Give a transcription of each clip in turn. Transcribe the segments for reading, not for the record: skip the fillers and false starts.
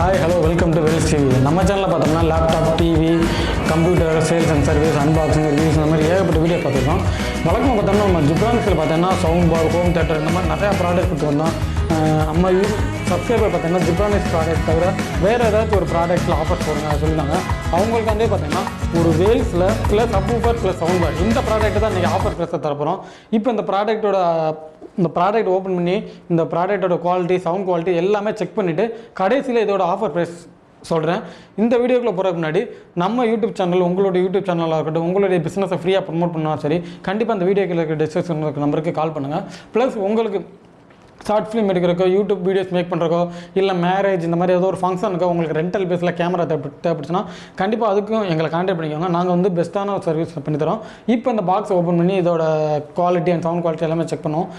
Hi hello welcome to Wells TV. நம்ம சேனலில் பார்த்தோம்னா laptop, TV, computer, sales and service, unboxing, reviews இந்த மாதிரி ஏகப்பட்ட வீடியோ பார்த்துருக்கோம். வழக்கமாக பார்த்தோம்னா நம்ம ஜிப்ரானிக்ஸில் பார்த்தோம்னா சவுண்ட் பார், ஹோம் தேட்டர் இந்த மாதிரி நிறையா ப்ராடக்ட் கொடுத்து வந்தோம். நம்ம சப்ஸ்கிரைபர் பார்த்தீங்கன்னா ஜிப்ரானிக்ஸ் ப்ராடக்ட் தவிர வேறு ஏதாச்சும் ஒரு ப்ராடக்ட்டில் ஆஃபர் போடுங்க சொல்லியிருந்தாங்க. அவங்களுக்கு வந்து பார்த்தீங்கன்னா ஒரு வேல்ஸில் plus subwoofer plus sound bar இந்த ப்ராடக்ட்டு தான் இன்றைக்கி ஆஃபர் ப்ளஸை தரப்போகிறோம். இப்போ இந்த ப்ராடக்ட் ஓப்பன் பண்ணி இந்த ப்ராடக்டோட குவாலிட்டி, சவுண்ட் குவாலிட்டி எல்லாமே செக் பண்ணிவிட்டு கடைசியில் இதோட ஆஃபர் ப்ரைஸ் சொல்கிறேன். இந்த வீடியோக்குள்ளே போகிறதுக்கு முன்னாடி நம்ம யூடியூப் சேனல், உங்களுடைய யூடியூப் சேனலாக இருக்கட்டும், உங்களுடைய பிஸ்னஸை ஃப்ரீயாக ப்ரமோட் பண்ணாலும் சரி, கண்டிப்பாக அந்த வீடியோக்கில் இருக்க டிஸ்கிரிப்ஷன் நம்பருக்கு கால் பண்ணுங்கள். ப்ளஸ் உங்களுக்கு ஷார்ட் ஃபிலிம் எடுக்கிறக்கோ, யூடியூப் வீடியோஸ் மேக் பண்ணுறக்கோ, இல்லை மேரேஜ் இந்த மாதிரி ஏதோ ஒரு ஃபங்க்ஷனுக்கோ உங்களுக்கு ரெண்டல் பேஸில் கேமரா தேவைப்படுச்சுன்னா கண்டிப்பாக அதுக்கும் எங்களை கான்டாக்ட் பண்ணிக்கோங்க. நாங்கள் வந்து பெஸ்ட்டான சர்வீஸ் பண்ணித்தரோம். இப்போ இந்த பாக்ஸை ஓப்பன் பண்ணி இதோட குவாலிட்டி அண்ட் சவுண்ட் குவாலிட்டி எல்லாமே செக் பண்ணுவோம்.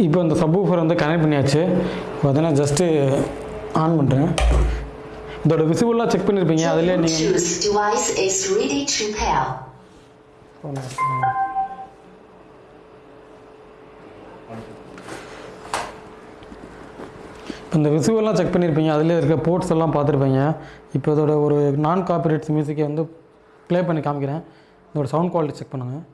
இப்போ இந்த சப்வூஃபர் வந்து கனெக்ட் பண்ணியாச்சு. பார்த்தீங்கன்னா ஜஸ்ட்டு ஆன் பண்ணுறேன். இதோட விசிபிளாக செக் பண்ணியிருப்பீங்க. அதிலே நீங்கள் இப்போ இந்த விசிபிளாக செக் பண்ணியிருப்பீங்க. அதிலே இருக்க போர்ட்ஸ் எல்லாம் பார்த்துருப்பீங்க. இப்போ இதோட ஒரு நான் காப்பிரைட்ஸ் மியூசிக்கை வந்து ப்ளே பண்ணி காமிக்கிறேன். இதோட சவுண்ட் குவாலிட்டி செக் பண்ணுங்கள்.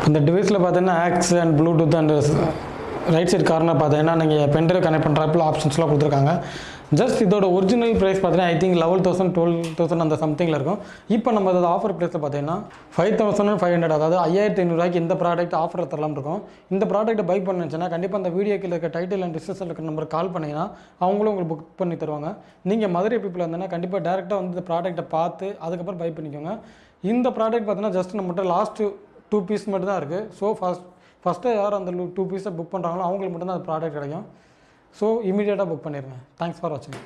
இந்த டிவைஸில் பார்த்தீங்கன்னா aux and bluetooth and right side corner பார்த்தீங்கன்னா நீங்கள் பென்ட்ரைவ் கனெக்ட் பண்ணுறப்பல ஆப்ஷன்ஸ்லாம் கொடுத்துருக்காங்க. ஜஸ்ட் இதோட ஒரிஜினல் ப்ரைஸ் பார்த்தீங்கன்னா ஐ திங்க் 11,000 12,000 அந்த சம்திங்கில் இருக்கும். இப்போ நம்ம அதோட ஆஃபர் ப்ரைஸில் பார்த்தீங்கன்னா 5,500, அதாவது 5,500 இந்த ப்ராடக்ட் ஆஃபரில் தரலாம் இருக்கும். இந்த ப்ராடக்ட்டை பை பண்ணுச்சுன்னா கண்டிப்பாக அந்த வீடியோக்கு இருக்க டைட்டில் அண்ட் டிஸ்கிரிப்ஷனில் இருக்க நம்பர் கால் பண்ணிங்கன்னா அவங்களும் உங்களுக்கு புக் பண்ணி தருவாங்க. நீங்கள் மதுரை பீப்பிள் இருந்தீங்கன்னா கண்டிப்பாக டேரெக்டாக வந்து இந்த ப்ராடக்ட்டை பார்த்து அதுக்கப்புறம் பை பண்ணிக்கோங்க. இந்த ப்ராடக்ட் பார்த்தீங்கன்னா ஜஸ்ட் நம்மகிட்ட லாஸ்ட்டு 2 பீஸ் மட்டும் தான் இருக்குது. ஸோ ஃபஸ்ட்டு யார் அந்த 2 பீஸை புக் பண்ணுறாங்களோ அவங்களுக்கு மட்டும்தான் அந்த ப்ராடக்ட் கிடைக்கும். ஸோ இமீடியட்டாக புக் பண்ணிடுங்க. தேங்க்ஸ் ஃபார் வாட்சிங்.